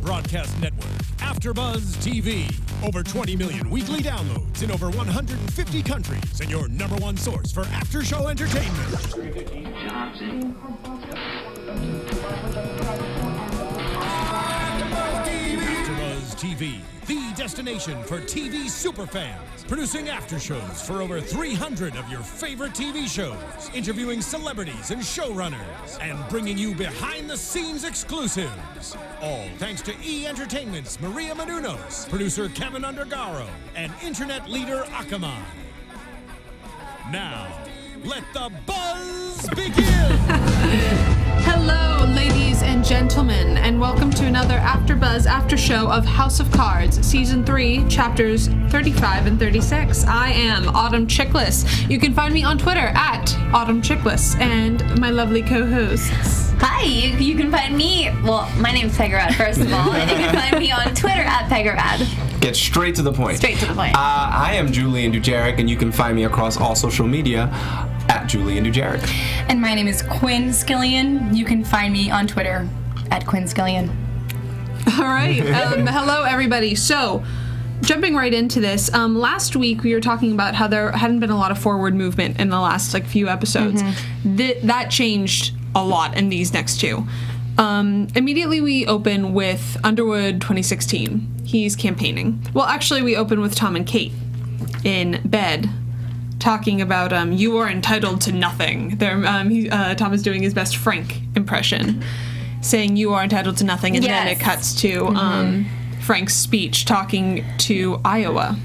broadcast network, AfterBuzz TV. Over 20 million weekly downloads in over 150 countries, and your number one source for after-show entertainment. AfterBuzz TV, the destination for TV superfans. Producing aftershows for over 300 of your favorite TV shows, interviewing celebrities and showrunners, and bringing you behind-the-scenes exclusives. All thanks to E! Entertainment's Maria Menounos, producer Kevin Undergaro, and internet leader Akamai. Now, let the buzz begin! Hello, ladies and gentlemen, and welcome to another AfterBuzz after show of House of Cards, Season 3, Chapters 35 and 36. I am Autumn Chiklis. You can find me on Twitter at Autumn Chiklis, and my lovely co-hosts. Hi, you can find me, well, my name's Pegah Rad, first of all, and you can find me on Twitter at Pegah Rad. Get straight to the point. Straight to the point. I am Julian Dujarric, and you can find me across all social media at Julian Dujarric. And my name is Quinn Scillian. You can find me on Twitter at Quinn Scillian. All right. Hello, everybody. So, jumping right into this, last week we were talking about how there hadn't been a lot of forward movement in the last few episodes. Mm-hmm. That changed a lot in these next two. Immediately we open with Underwood 2016. He's campaigning. Well, actually we open with Tom and Kate in bed talking about you are entitled to nothing. Tom is doing his best Frank impression, saying you are entitled to nothing, and then it cuts to Frank's speech talking to Iowa.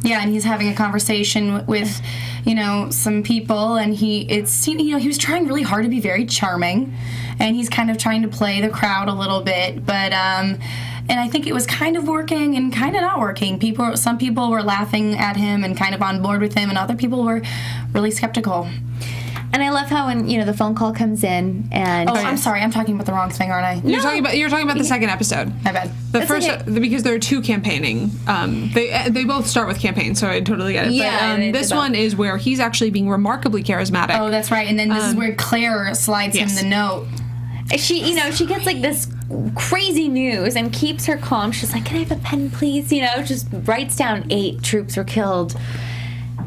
Yeah, and he's having a conversation with, some people, and he was trying really hard to be very charming, and he's kind of trying to play the crowd a little bit, but and I think it was kind of working and kind of not working. Some people were laughing at him and kind of on board with him, and other people were really skeptical. And I love how when, the phone call comes in and... Oh, I'm sorry. I'm talking about the wrong thing, aren't I? You're talking about the second episode. My bad. The first, because there are two campaigning. They both start with campaign, so I totally get it. Yeah, but this one is where he's actually being remarkably charismatic. Oh, that's right. And then this is where Claire slides him the note. She gets like this crazy news and keeps her calm. She's like, "Can I have a pen, please?" Just writes down 8 troops were killed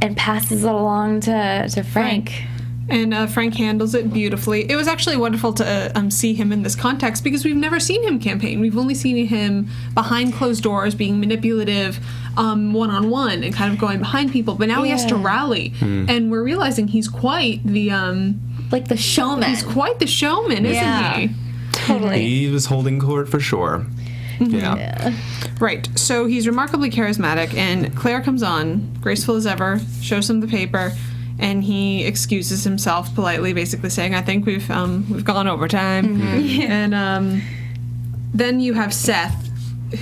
and passes it along to Frank. And Frank handles it beautifully. It was actually wonderful to see him in this context because we've never seen him campaign. We've only seen him behind closed doors being manipulative one-on-one and kind of going behind people. But now he has to rally. And we're realizing he's quite the... like the showman. He's quite the showman, isn't he? Totally. He was holding court for sure. Yeah. Right. So he's remarkably charismatic, and Claire comes on, graceful as ever, shows him the paper, and he excuses himself politely, basically saying, "I think we've gone over time." And then you have Seth,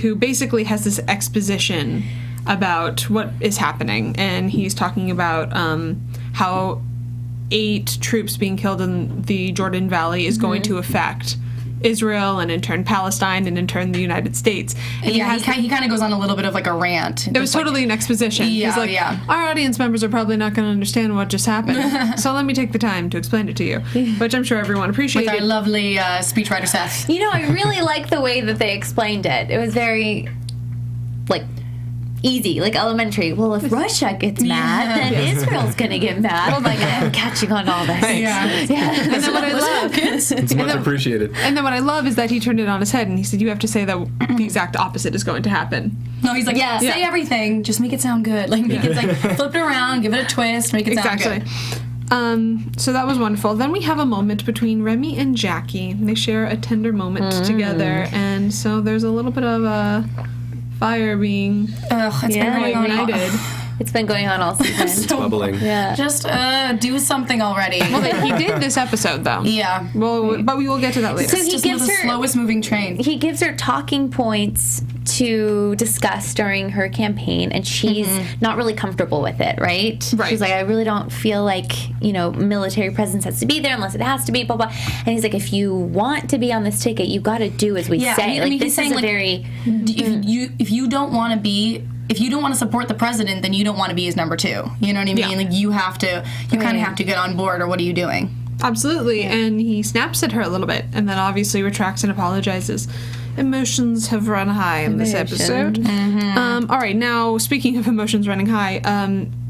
who basically has this exposition about what is happening, and he's talking about how 8 troops being killed in the Jordan Valley is going to affect Israel, and in turn Palestine, and in turn the United States. And he kind of goes on a little bit of like a rant. It was totally an exposition. He's like, our audience members are probably not going to understand what just happened, so let me take the time to explain it to you, which I'm sure everyone appreciated. With our lovely speechwriter Seth. I really like the way that they explained it. It was very, easy, like elementary. Well, if Russia gets mad, then Israel's gonna get mad. Oh my God, I'm catching on all this. Yeah. And then what I love, It's much appreciated. And then what I love is that he turned it on his head and he said, "You have to say that the exact opposite is going to happen." No, he's like, say everything, just make it sound good. Make it flip it around, give it a twist, make it sound good. So that was wonderful. Then we have a moment between Remy and Jackie. They share a tender moment together, and so there's a little bit of a fire being ignited. It's been going on all season. It's bubbling. Yeah. Just do something already. Well, he did this episode, though. Yeah. Well, but we will get to that later. So he gives the her slowest moving train. He gives her talking points to discuss during her campaign, and she's not really comfortable with it, right? She's like, I really don't feel like, military presence has to be there unless it has to be, blah, blah. And he's like, if you want to be on this ticket, you got to do as we say. This is a very... If you don't want to be... If you don't want to support the president, then you don't want to be his number 2. You know what I mean? Yeah. You have to... You kind of have to get on board, or what are you doing? Absolutely. And he snaps at her a little bit, and then obviously retracts and apologizes. emotions have run high in this episode. All right, now speaking of emotions running high,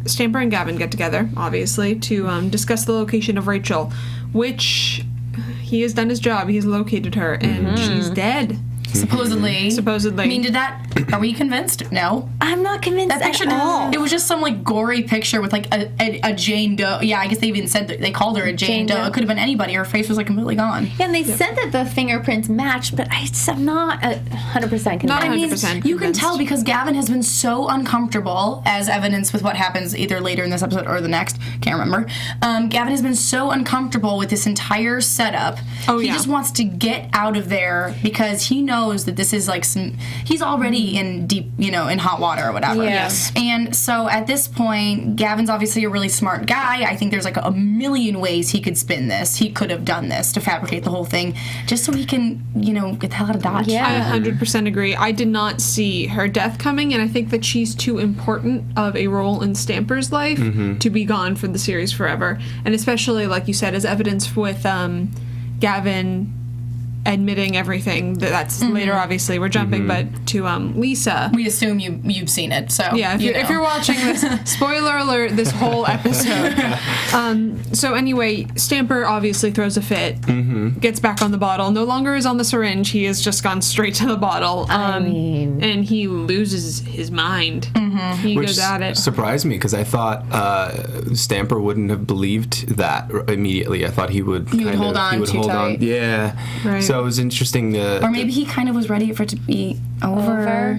Stamper and Gavin get together, obviously, to discuss the location of Rachel, which he has done his job. He has located her, and she's dead. Supposedly. I mean, are we convinced? No. I'm not convinced That picture, at all. it was just some, like, gory picture with, like, a Jane Doe. Yeah, I guess they even said that they called her a Jane Doe. It could have been anybody. Her face was, like, completely gone. Yeah, and they said that the fingerprints matched, but I'm not 100% convinced. Not 100% I mean, convinced. you can tell because Gavin has been so uncomfortable, as evidenced with what happens either later in this episode or the next. Can't remember. Gavin has been so uncomfortable with this entire setup. He just wants to get out of there because he knows that this is like he's already in deep, in hot water or whatever. Yes. And so at this point, Gavin's obviously a really smart guy. I think there's like a million ways he could spin this. He could have done this to fabricate the whole thing just so he can, get the hell out of Dodge. Yeah. I 100% agree. I did not see her death coming, and I think that she's too important of a role in Stamper's life to be gone from the series forever. And especially, like you said, as evidence with Gavin admitting everything. That's later, obviously. We're jumping, but to Lisa. We assume you've seen it, so yeah. If you're watching this, spoiler alert, this whole episode. So anyway, Stamper obviously throws a fit, gets back on the bottle. No longer is on the syringe. He has just gone straight to the bottle. And he loses his mind. He goes at it. Surprised me because I thought Stamper wouldn't have believed that immediately. I thought he would hold on. Yeah. Right. So it was interesting to... Or maybe he kind of was ready for it to be over.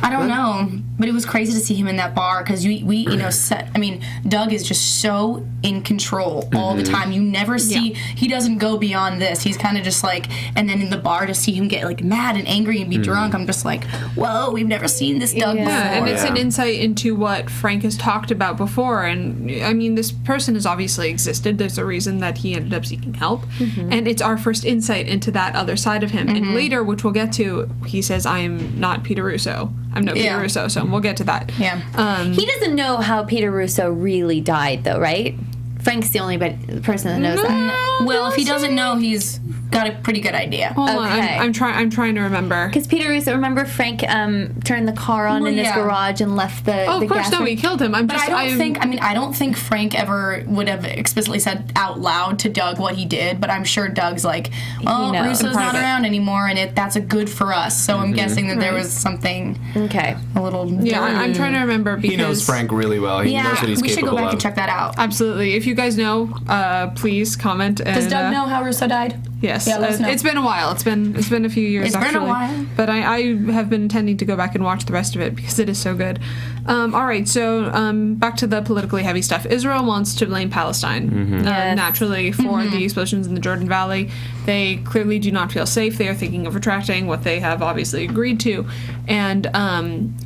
I don't know, but it was crazy to see him in that bar because Doug is just so in control all the time. You never see, he doesn't go beyond this. He's kind of just like, and then in the bar to see him get like mad and angry and be drunk, I'm just like, whoa, we've never seen this Doug before. And it's an insight into what Frank has talked about before. And I mean, this person has obviously existed. There's a reason that he ended up seeking help. And it's our first insight into that other side of him. And later, which we'll get to, he says, I am not Peter Russo. I'm no Peter Russo, so we'll get to that. Yeah. He doesn't know how Peter Russo really died, though, right? Frank's the only person that knows that. Well, if he doesn't know, he's got a pretty good idea. Hold on, I'm trying to remember. Because Peter Russo, remember Frank turned the car on in his garage and left the of course, gas no, he killed him. I don't think Frank ever would have explicitly said out loud to Doug what he did, but I'm sure Doug's like, Russo's not around anymore, and that's a good for us. So I'm guessing that there was something a little dirty. I'm trying to remember because... He knows Frank really well. He knows what he's capable of. We should go back and check that out. Absolutely. If you guys know, please comment. Does Doug know how Russo died? Yes, it's been a while. It's been a few years. It's actually. been a while. But I have been intending to go back and watch the rest of it because it is so good. All right, so back to the politically heavy stuff. Israel wants to blame Palestine naturally for the explosions in the Jordan Valley. They clearly do not feel safe. They are thinking of retracting what they have obviously agreed to. And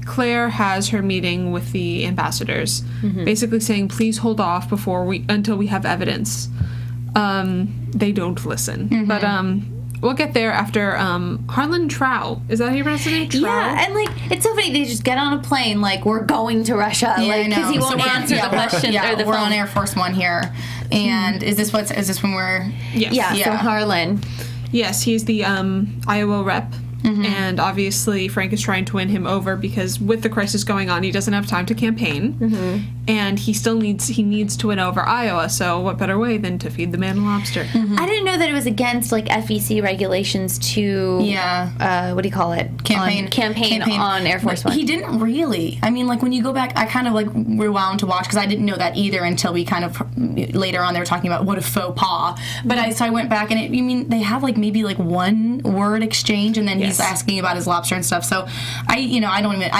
Claire has her meeting with the ambassadors, basically saying, please hold off until we have evidence. They don't listen. But we'll get there after Harlan Trow. Is that how you pronounce his name? Trow? Yeah, and it's so funny. They just get on a plane we're going to Russia. Because he won't answer the question. We're on Air Force One here. And is this when we're... Yes. Yeah, so Harlan. Yes, he's the Iowa rep. And obviously Frank is trying to win him over because with the crisis going on, he doesn't have time to campaign. And he still needs to win over Iowa. So what better way than to feed the man a lobster? I didn't know that it was against FEC regulations to what do you call it? Campaign on Air Force One. He didn't really. I mean, when you go back, I kind of rewound to watch because I didn't know that either until we kind of later on they were talking about what a faux pas. But I went back and they have maybe one word exchange and then he's asking about his lobster and stuff. So I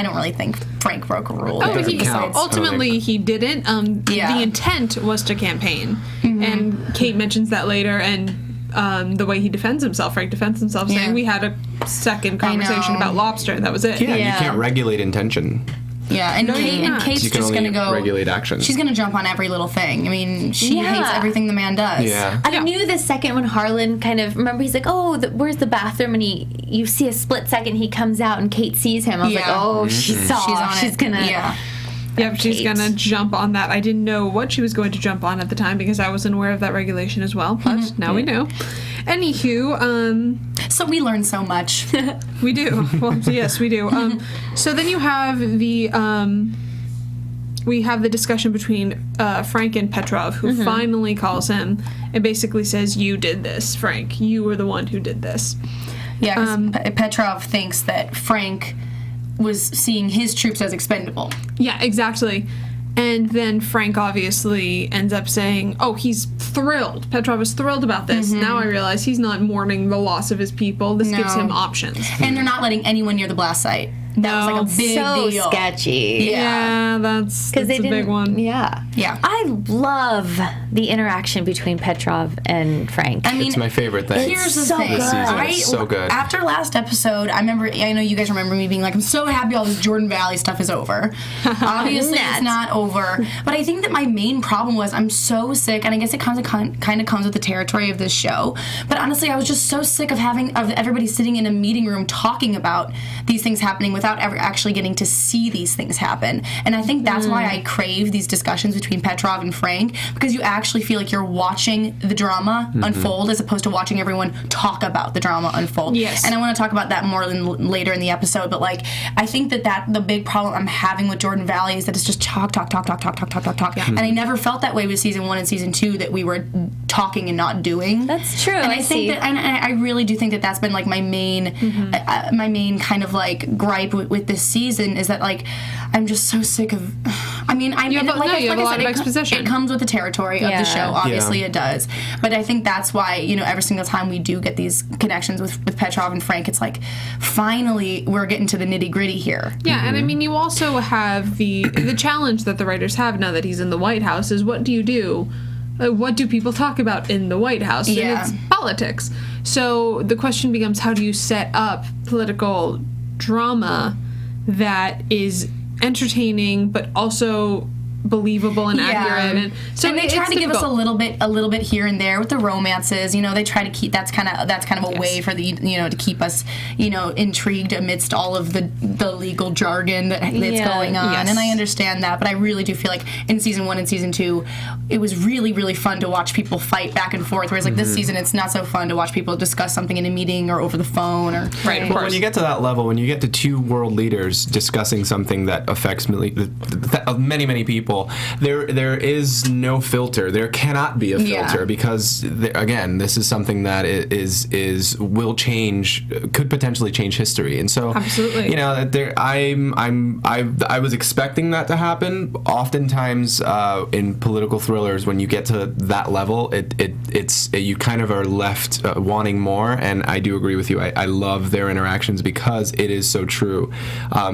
don't really think Frank broke a rule. Ultimately he didn't. The intent was to campaign, and Kate mentions that later. And the way he defends himself, Frank defends himself, saying we had a second conversation about lobster, and that was it. Yeah, you can't regulate intention. Yeah, and Kate's you can just only going to go... regulate action. She's going to jump on every little thing. I mean, she hates everything the man does. Yeah. I knew the second when Harlan remember, he's like, where's the bathroom? And you see a split second, he comes out and Kate sees him. I was like, she saw. She's going to... Yep, she's Kate. gonna jump on that. I didn't know what she was going to jump on at the time because I wasn't aware of that regulation as well, but now we know. Anywho, So we learn so much. we do. Well, yes, we do. So then you have the we have the discussion between Frank and Petrov, who finally calls him and basically says, "You did this, Frank. You were the one who did this." Yeah, 'cause Petrov thinks that Frank was seeing his troops as expendable. Yeah, exactly. And then Frank obviously ends up saying, "Oh, he's thrilled. Petrov is thrilled about this. Now I realize he's not mourning the loss of his people. This gives him options." And they're not letting anyone near the blast site. That was like a big so deal. sketchy. Yeah, that's a big one. Yeah. Yeah. I love the interaction between Petrov and Frank. I mean, It's my favorite thing. here's the so thing. good. This season is so good. After last episode, I know you guys remember me being like, I'm so happy all this Jordan Valley stuff is over. Obviously, it's not over. But I think that my main problem was I'm so sick, and I guess it kind of comes with the territory of this show. But honestly, I was just so sick of everybody sitting in a meeting room talking about these things happening without ever actually getting to see these things happen. And I think that's why I crave these discussions between Petrov and Frank, because you actually feel like you're watching the drama unfold as opposed to watching everyone talk about the drama unfold. Yes. And I want to talk about that more later in the episode, but like I think that the big problem I'm having with Jordan Valley is that it's just talk. Yeah. And I never felt that way with season 1 and season 2, that we were talking and not doing. That's true. And I think that, and I really do think that that's been like my main kind of like gripe with this season, is that like I'm just so sick of. I mean, you have a lot of exposition. It comes with the territory of the show. Obviously, it does. But I think that's why every single time we do get these connections with Petrov and Frank, it's like finally we're getting to the nitty gritty here. Yeah, and I mean, you also have the challenge that the writers have now that he's in the White House is what do you do? What do people talk about in the White House? Yeah. And it's politics. So the question becomes, how do you set up political drama that is entertaining but also believable and accurate? And so they try to give us a little bit here and there with the romances. They try to keep that's kind of a way for the to keep us intrigued amidst all of the legal jargon that's going on. Yes. And I understand that, but I really do feel like in season 1 and season 2 it was really, really fun to watch people fight back and forth, whereas like this season it's not so fun to watch people discuss something in a meeting or over the phone or right. Of Well, course. when you get to that level, when you get to 2 world leaders discussing something that affects many, many people, there is no filter. There cannot be a filter because again, this is something that will change, could potentially change history, and so absolutely, I was expecting that to happen. Oftentimes, in political thrillers, when you get to that level, it's you kind of are left wanting more. And I do agree with you. I love their interactions because it is so true.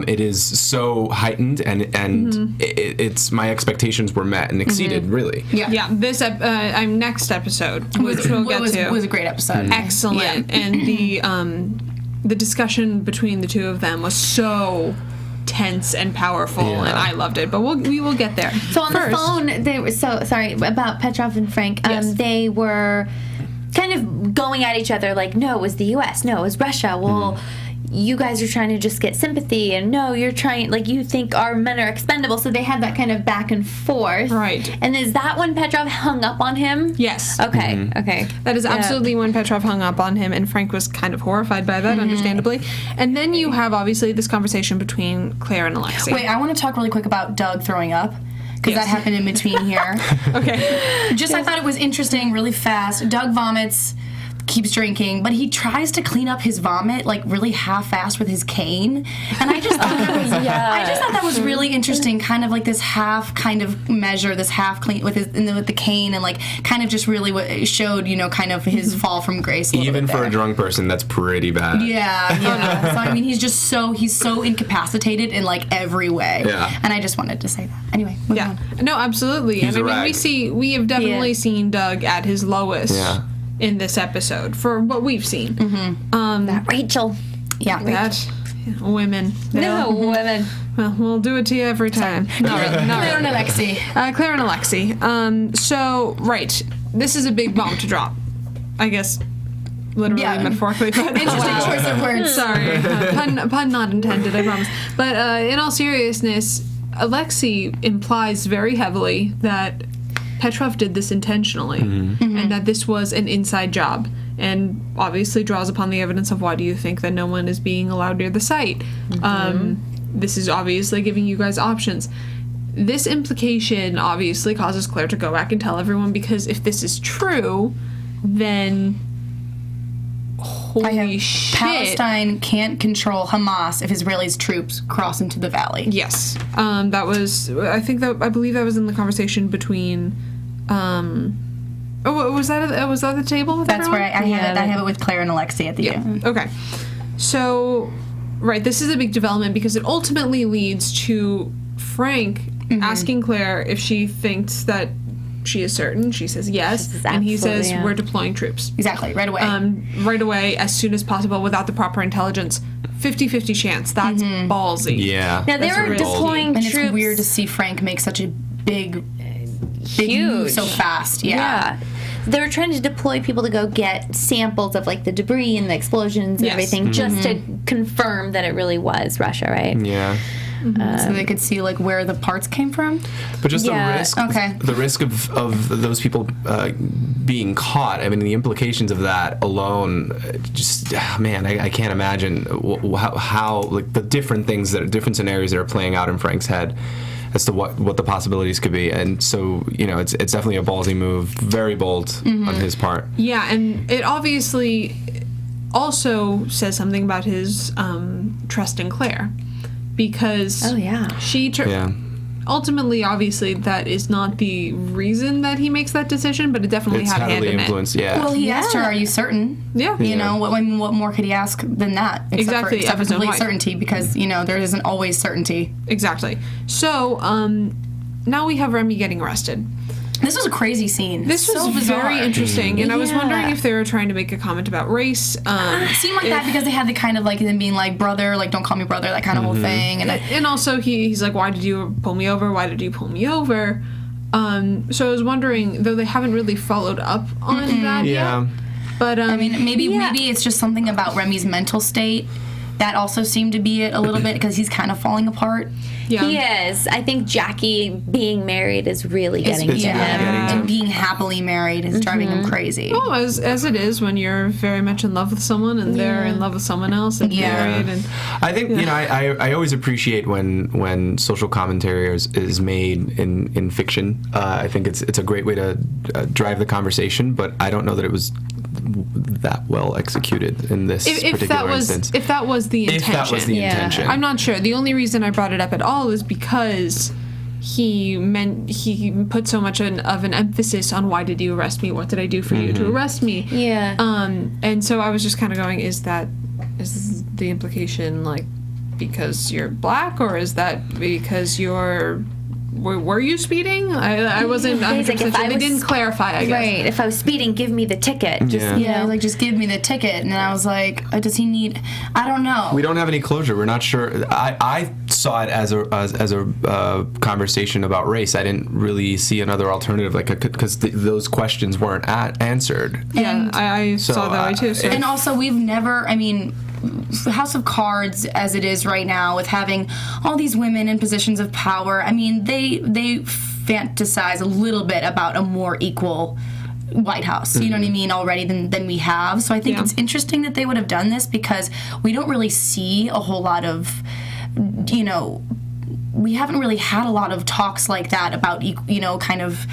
It is so heightened, and it's my expectations were met and exceeded, really. Yeah. This next episode, which we'll get to, was a great episode. Excellent, and the discussion between the two of them was so tense and powerful, and I loved it. But we will get there. So on the phone, they were sorry about Petrov and Frank. They were kind of going at each other like, no, it was the U.S., no, it was Russia. Well, you guys are trying to just get sympathy, and no, you're trying, like, you think our men are expendable. So they had that kind of back and forth. Right. And is that when Petrov hung up on him? Yes. Okay. Okay. That is absolutely when Petrov hung up on him, and Frank was kind of horrified by that, understandably. And then you have, obviously, this conversation between Claire and Alexei. Wait, I want to talk really quick about Doug throwing up, because that happened in between here. Okay. I thought it was interesting, really fast. Doug vomits, keeps drinking, but he tries to clean up his vomit like really half-assed with his cane, and I just thought that was really interesting. Kind of like this half kind of measure, this half clean with the cane, and like kind of just really showed kind of his fall from grace. Even for a drunk person, that's pretty bad. Yeah. So I mean, he's so incapacitated in like every way. Yeah. And I just wanted to say that. Anyway. Yeah. No, absolutely. He's and a I mean, rag. we have definitely seen Doug at his lowest. Yeah. In this episode, for what we've seen. That Rachel. Yeah. That women. Women. Well, we'll do it to you every time. Not Claire and Alexei. Claire and Alexei. So, right. This is a big bomb to drop. I guess, literally, metaphorically. But Interesting choice of words. Sorry. Pun not intended, I promise. But in all seriousness, Alexei implies very heavily that Petrov did this intentionally and that this was an inside job, and obviously draws upon the evidence of why do you think that no one is being allowed near the site. This is obviously giving you guys options. This implication obviously causes Claire to go back and tell everyone, because if this is true, then holy shit. Palestine can't control Hamas if Israeli's troops cross into the valley. Yes. That was, I believe that was in the conversation between, was that at the table with That's everyone? where I have it with Claire and Alexei at the end. Okay. So, right, this is a big development because it ultimately leads to Frank asking Claire if she thinks that she is certain. She says yes. And he says, we're deploying troops. Exactly, right away. Right away, as soon as possible, without the proper intelligence. 50-50 chance. That's ballsy. Yeah. Now, they were deploying and troops. it's weird to see Frank make such a big move so fast. Yeah. They were trying to deploy people to go get samples of like the debris and the explosions and everything, just to confirm that it really was Russia, right? Yeah. So they could see like where the parts came from. But just the risk of those people being caught. I mean, the implications of that alone, just man, I can't imagine how like the different scenarios that are playing out in Frank's head as to what the possibilities could be. And so, it's definitely a ballsy move, very bold on his part. Yeah, and it obviously also says something about his trust in Claire. Because she ultimately, obviously, that is not the reason that he makes that decision, but it definitely had hand in it. Yeah. Well, he asked her, "Are you certain?" Yeah. What more could he ask than that? Except for complete certainty, because there isn't always certainty. Exactly. So now we have Remy getting arrested. This was a crazy scene. This was so bizarre. very interesting, and I was wondering if they were trying to make a comment about race. It seemed like that because they had the kind of like them being like brother, like don't call me brother, that kind of whole thing. And also he's like, why did you pull me over? Why did you pull me over? So I was wondering, though they haven't really followed up on that yet. But I mean, maybe it's just something about Remy's mental state. That also seemed to be it a little bit because he's kind of falling apart. Yeah. He is. I think Jackie being married is really getting to him. And being happily married is driving him crazy. Oh, as it is when you're very much in love with someone and they're in love with someone else and married. And I think I always appreciate when social commentary is made in fiction. I think it's a great way to drive the conversation, but I don't know that it was that well executed in this particular instance. If that was the intention. I'm not sure. The only reason I brought it up at all is because he put so much of an emphasis on why did you arrest me? What did I do for you to arrest me? Yeah. And so I was just kind of going, is the implication like because you're black, or is that because were you speeding? I wasn't. They didn't clarify. I guess. Right. If I was speeding, give me the ticket. Just give me the ticket. And then I was like, does he need? I don't know. We don't have any closure. We're not sure. I saw it as a conversation about race. I didn't really see another alternative, because those questions weren't answered. Yeah, I saw that way too. So. And also, we've never. I mean, House of Cards as it is right now, with having all these women in positions of power, I mean, they fantasize a little bit about a more equal White House, you know what I mean, already than we have. So I think it's interesting that they would have done this, because we don't really see a whole lot of, we haven't really had a lot of talks like that about, kind of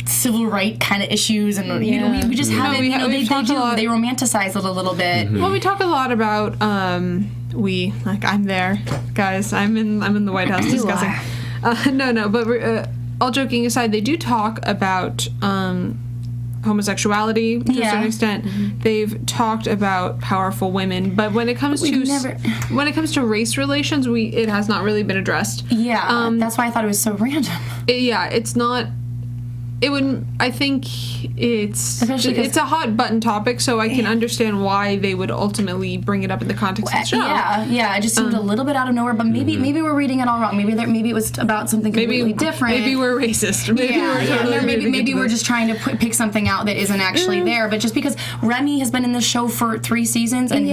civil right kind of issues, and we just haven't. They romanticize it a little bit. Well, we talk a lot about I'm there, guys. I'm in the White House discussing. But all joking aside, they do talk about homosexuality to a certain extent. They've talked about powerful women, but when it comes to race relations, it has not really been addressed. Yeah, that's why I thought it was so random. It's not. I think it's a hot button topic, so I can understand why they would ultimately bring it up in the context of the show. Yeah, it just seemed a little bit out of nowhere, but maybe we're reading it all wrong. Maybe it was about something completely different. Maybe we're racist. Maybe we're just trying to pick something out that isn't actually there. But just because Remy has been in the show for 3 seasons and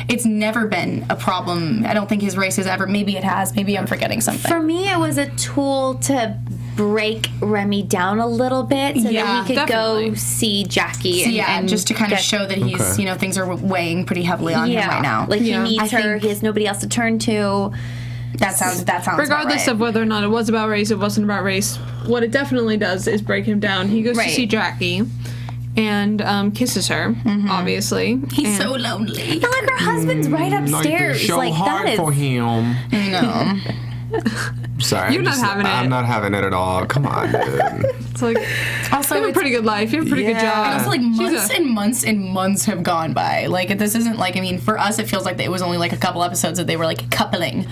it's never been a problem. I don't think his race has ever. Maybe it has. Maybe I'm forgetting something. For me, it was a tool to break Remy down a little bit so that he could go see Jackie. And just to kind of show that he's, things are weighing pretty heavily on him right now. Like he needs her. He has nobody else to turn to. That sounds regardless of whether or not it was about race, it wasn't about race. What it definitely does is break him down. He goes to see Jackie and kisses her, obviously. He's so lonely. But like her husband's right upstairs. So like hard that is for him. No. Sorry, You're not having it. I'm not having it at all. Come on, dude. It's like, also, you have a pretty good life. You have a pretty good job. And also, like, months and months have gone by. Like, this isn't like, I mean, for us, it feels like it was only like a couple episodes that they were like coupling.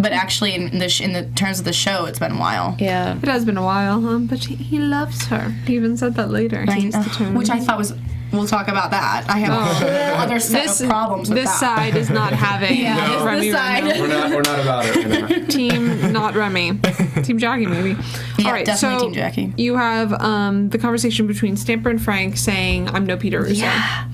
But actually, in the terms of the show, it's been a while. Yeah. It has been a while, but he loves her. He even said that later. Which I thought was... We'll talk about that. I have a whole other set of problems with that. This side is not having Remy right now. We're not about it right now. Team not Remy. Team Jackie, maybe. Yeah, all right, definitely so Team Jackie. You have the conversation between Stamper and Frank saying, I'm no Peter Russo. Yeah.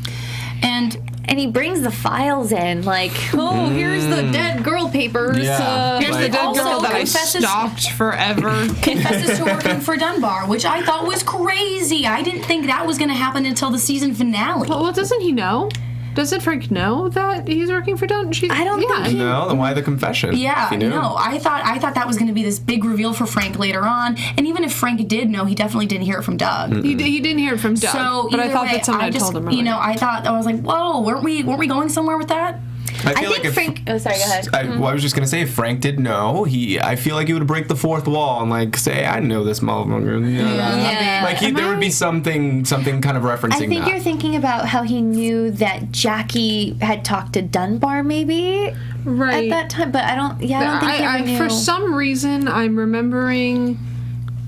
And he brings the files in, like, here's the dead girl papers. Yeah. Here's the dead girl that I stalked forever. Confesses to working for Dunbar, which I thought was crazy. I didn't think that was going to happen until the season finale. Well, doesn't he know? Doesn't Frank know that he's working for Dunbar? I don't think he... No, then why the confession? Yeah, no, I thought that was going to be this big reveal for Frank later on. And even if Frank did know, he definitely didn't hear it from Doug. He didn't hear it from Doug. So but I thought that someone had told him. I was like, whoa, weren't we going somewhere with that? I think Frank. Oh, sorry. Go ahead. I was just gonna say, if Frank did know, I feel like he would break the fourth wall and like say, "I know this motherfucker." Yeah. Like there would be something kind of referencing. I think that. you're thinking about how he knew that Jackie had talked to Dunbar, maybe. Right. At that time, but I don't think he ever knew. For some reason, I'm remembering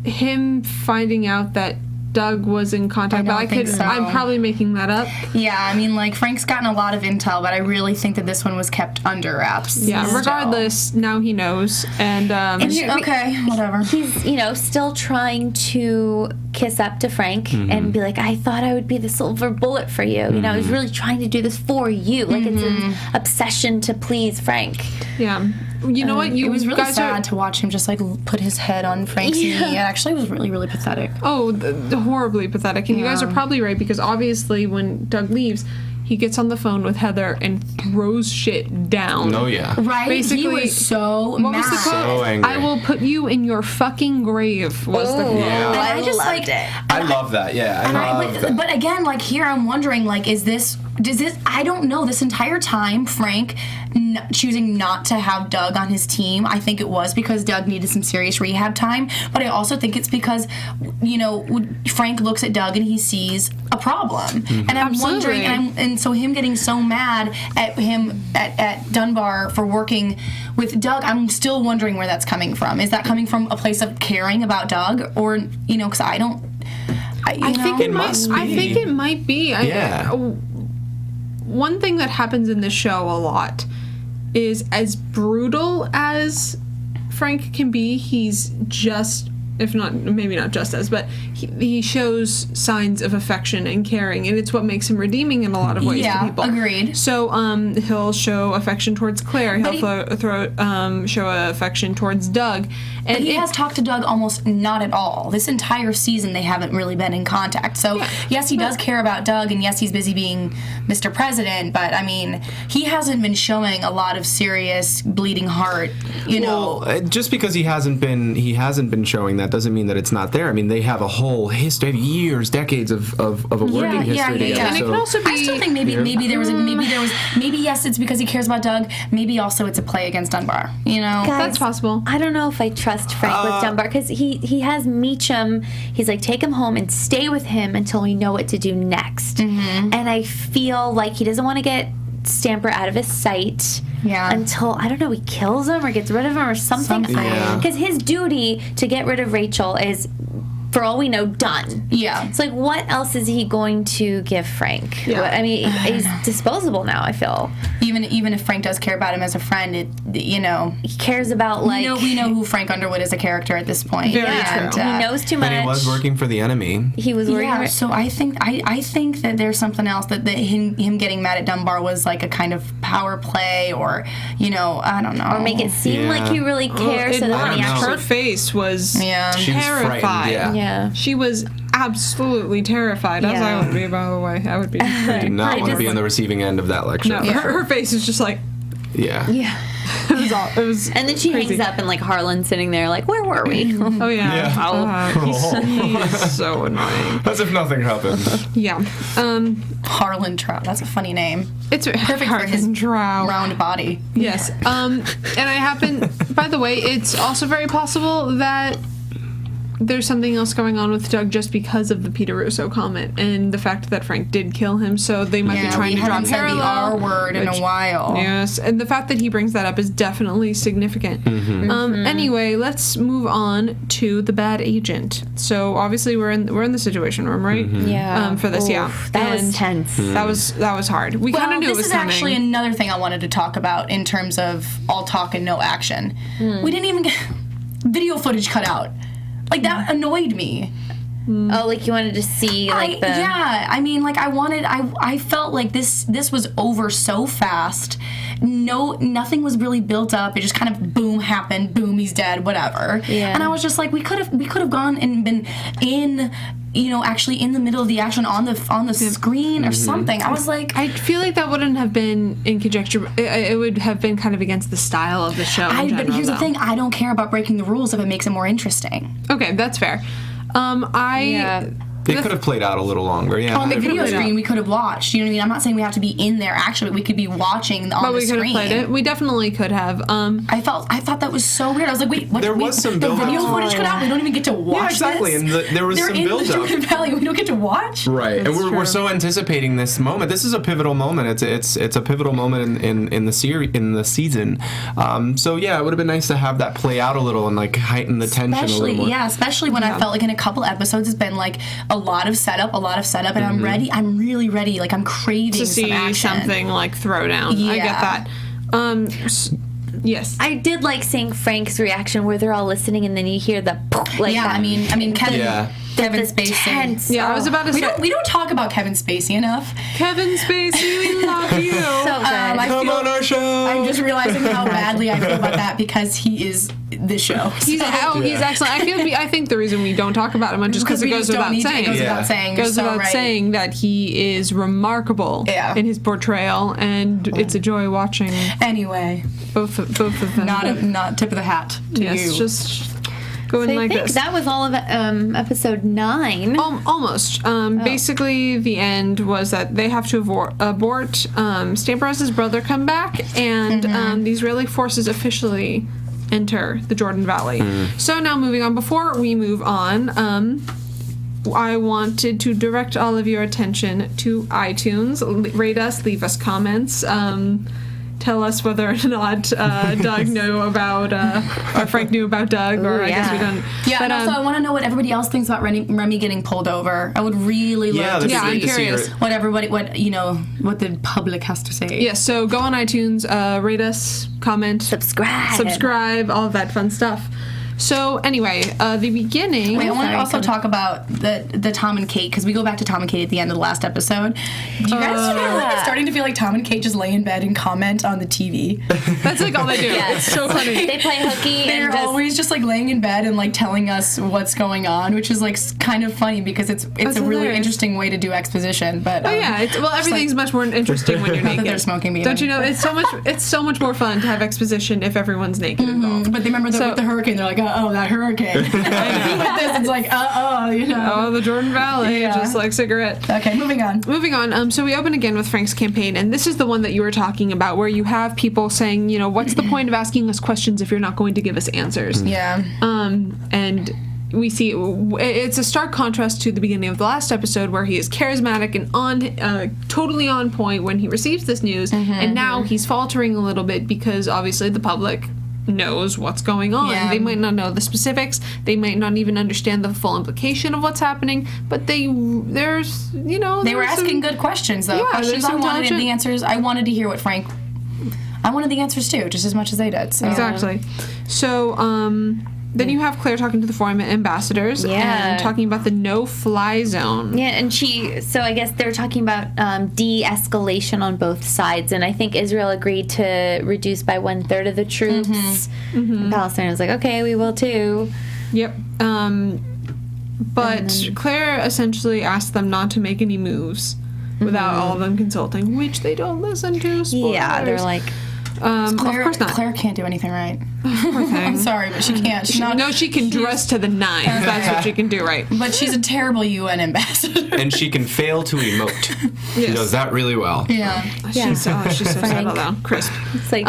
him finding out that Doug was in contact, but I'm probably making that up. Yeah, I mean, like, Frank's gotten a lot of intel, but I really think that this one was kept under wraps. Yeah, regardless, now he knows. And okay, whatever. He's, still trying to kiss up to Frank and be like, I thought I would be the silver bullet for you. I was really trying to do this for you. Like, it's an obsession to please Frank. Yeah. You know what? It was really sad to watch him just, like, put his head on Frank's knee. It actually was really, really pathetic. Oh, horribly pathetic. And you guys are probably right, because obviously when Doug leaves, he gets on the phone with Heather and throws shit down. Oh, yeah. Right? Basically, he was so mad. What was the quote? So angry. I will put you in your fucking grave, was the quote. Yeah. I just loved it. I love that, yeah. I love that. But again, like, here I'm wondering, like, does this, I don't know, this entire time, Frank choosing not to have Doug on his team, I think it was because Doug needed some serious rehab time, but I also think it's because, Frank looks at Doug and he sees a problem. And I'm wondering, and so him getting so mad at him, at Dunbar for working with Doug, I'm still wondering where that's coming from. Is that coming from a place of caring about Doug? Or, because I don't... I think it must be. I think it might be. Yeah. One thing that happens in this show a lot is, as brutal as Frank can be, he's just, if not, maybe not just as, but he shows signs of affection and caring, and it's what makes him redeeming in a lot of ways to people. Yeah, agreed. So he'll show affection towards Claire. He'll show affection towards Doug. And but he has talked to Doug almost not at all. This entire season, they haven't really been in contact. So, yes, he does care about Doug, and yes, he's busy being Mr. President, but, I mean, he hasn't been showing a lot of serious bleeding heart, Well, just because he hasn't been showing that doesn't mean that it's not there. I mean, they have a whole history, decades of a working history together. And it can also be... I still think maybe yes, it's because he cares about Doug. Maybe also it's a play against Dunbar, Guys, that's possible. I don't know if I trust Frank with Dunbar, because he has Meacham. He's like, take him home and stay with him until we know what to do next. And I feel like he doesn't want to get Stamper out of his sight until, I don't know, he kills him or gets rid of him or something. Because his duty to get rid of Rachel is for all we know, done. Yeah. It's like, what else is he going to give Frank? Yeah. I mean, he's disposable now, I feel. Even if Frank does care about him as a friend, He cares about, like... we know who Frank Underwood is a character at this point. Very true. He knows too much. And he was working for the enemy. He was working for... So I think that there's something else, that him getting mad at Dunbar was like a kind of power play, or, I don't know. Or make it seem like he really cares, so that when he her actually... face was She was terrified. frightened, Yeah. She was absolutely terrified, as I would be, by the way. I would be. Did not want to be on the receiving end of that lecture. No, her face is just like, Yeah. it was And then she crazy. hangs up, and like Harlan's sitting there like, where were we? Oh yeah, Yeah. he's so annoying. As if nothing happened. Yeah, Harlan Trout. That's a funny name. it's perfect for his drow. Round body. Yes, and I happen. By the way, it's also very possible that there's something else going on with Doug just because of the Peter Russo comment and the fact that Frank did kill him. So they might be trying to draw haven't said parallel. the R word in a while. Yes, and the fact that he brings that up is definitely significant. Anyway, let's move on to the bad agent. So obviously we're in the Situation Room, right? Yeah. For this, That was And tense. That was hard. We kind of knew it was this is coming. actually another thing I wanted to talk about in terms of all talk and no action. We didn't even get video footage cut out. Like, that annoyed me. Oh, like you wanted to see like I felt like this was over so fast. Nothing was really built up. It just kind of boom happened, boom, he's dead, whatever. Yeah. And I was just like, we could have gone and been in, actually in the middle of the action on the screen or something. I was like, I feel like that wouldn't have been in conjecture. It would have been kind of against the style of the show. but here's the thing: I don't care about breaking the rules if it makes it more interesting. Okay, that's fair. They could have played out a little longer, yeah. On the video played screen, out. we could have watched. You know what I mean? I'm not saying we have to be in there actually, but we could be watching on But the we could screen. have played it. We definitely could have. I thought that was so weird. I was like, wait, what? There was some the build-up. video footage cut out. We don't even get to watch. Yeah, exactly. This? And there was They're some in build-up. the Jordan Valley. We don't get to watch. Right, and we're true. so anticipating this moment. This is a pivotal moment. It's a pivotal moment in the series, in the season. So yeah, it would have been nice to have that play out a little and like heighten the tension a little more. Especially when I felt like in a couple episodes it's been like a lot of setup, and I'm ready. I'm really ready. Like I'm craving to see some action. something like throwdown. I get Yeah. that. Yes. I did like seeing Frank's reaction where they're all listening and then you hear the like Yeah, that. I mean, Kevin Spacey. Tense. Yeah, I was about to say. We don't talk about Kevin Spacey enough. Kevin Spacey, we love you. So good. Come on our show. I'm just realizing how badly I feel about that because he is the show. He's excellent. I think the reason we don't talk about him much is because it we goes just don't without need to. saying. It goes without Yeah. saying. Goes You're so without right. saying that he is remarkable in his portrayal, and it's a joy watching Anyway, both of them. not tip of the hat to you. Yes, just going So I like think this. that was all of episode 9. Almost. Basically, the end was that they have to abort. Stamperose's brother come back, and the Israeli forces officially enter the Jordan Valley. So now moving on. Before we move on, I wanted to direct all of your attention to iTunes. Rate us, leave us comments. Tell us whether or not Doug knew about, or Frank knew about Doug, or I guess we don't. Yeah, But, and also I want to know what everybody else thinks about Remy getting pulled over. I would really love to Yeah, I'm see curious. what the public has to say. Yes, so go on iTunes, rate us, comment, subscribe, all of that fun stuff. So anyway, the beginning. Wait, I want to also talk about the Tom and Kate, because we go back to Tom and Kate at the end of the last episode. Do you guys feel like it's starting to feel like Tom and Kate just lay in bed and comment on the TV? That's like all they do. Yes. It's so funny. They play hooky They're and just always just like laying in bed and like telling us what's going on, which is like kind of funny because it's a really hilarious. interesting way to do exposition. But Oh yeah, everything's much more interesting when you're naked. they're smoking weed. Don't you know? It's so much more fun to have exposition if everyone's naked involved. But they remember with the hurricane, they're like, oh, that hurricane. With this, it's like, Oh, the Jordan Valley, just like cigarette. Okay, moving on. So we open again with Frank's campaign, and this is the one that you were talking about, where you have people saying, what's the point of asking us questions if you're not going to give us answers? Yeah. And we see it's a stark contrast to the beginning of the last episode, where he is charismatic and totally on point when he receives this news, and now he's faltering a little bit because obviously the public knows what's going on. Yeah. They might not know the specifics. They might not even understand the full implication of what's happening. But they were asking good questions, though. Yeah, Questions I wanted intelligent. the answers. I wanted to hear what Frank. I wanted the answers too, just as much as they did. So. Exactly. So, then you have Claire talking to the foreign ambassadors and talking about the no-fly zone. Yeah, and so I guess they're talking about de-escalation on both sides, and I think Israel agreed to reduce by 1/3 of the troops. And Palestine was like, okay, we will too. Yep. But Claire essentially asked them not to make any moves without all of them consulting, which they don't listen to. Spoilers. Yeah, they're like... of course not. Claire can't do anything right. Poor thing. I'm sorry, but she can't. She can dress to the nines. That's what she can do right. But she's a terrible UN ambassador. And she can fail to emote. She does that really well. Yeah. She's so subtle though. Crisp. It's like...